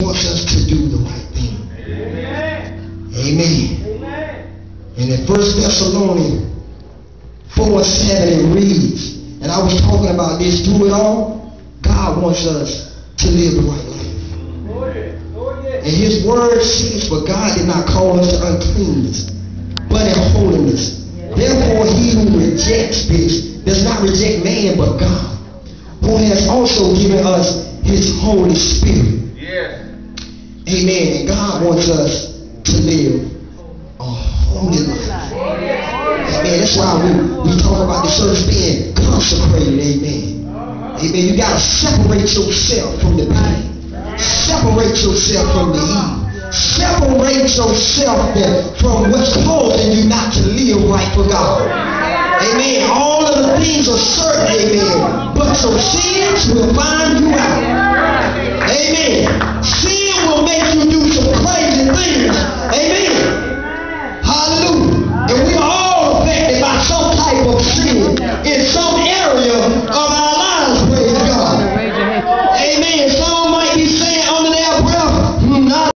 wants us to do the right thing. Amen. And in 1 Thessalonians 4:7 it reads, and I was talking about this, do it all. God wants us to live the right life. And his word says, for God did not call us to uncleanness, but in holiness. Therefore he who rejects this does not reject man but God, who has also given us his Holy Spirit. Amen. And God wants us to live a holy life. Amen. That's why we talk about the church being consecrated. Amen. Amen. You got to separate yourself from the pain. Separate yourself from the evil. Separate yourself from what's causing you not to live right for God. Amen. All of the things are certain. Amen. But some sins will find you out. Amen. Sin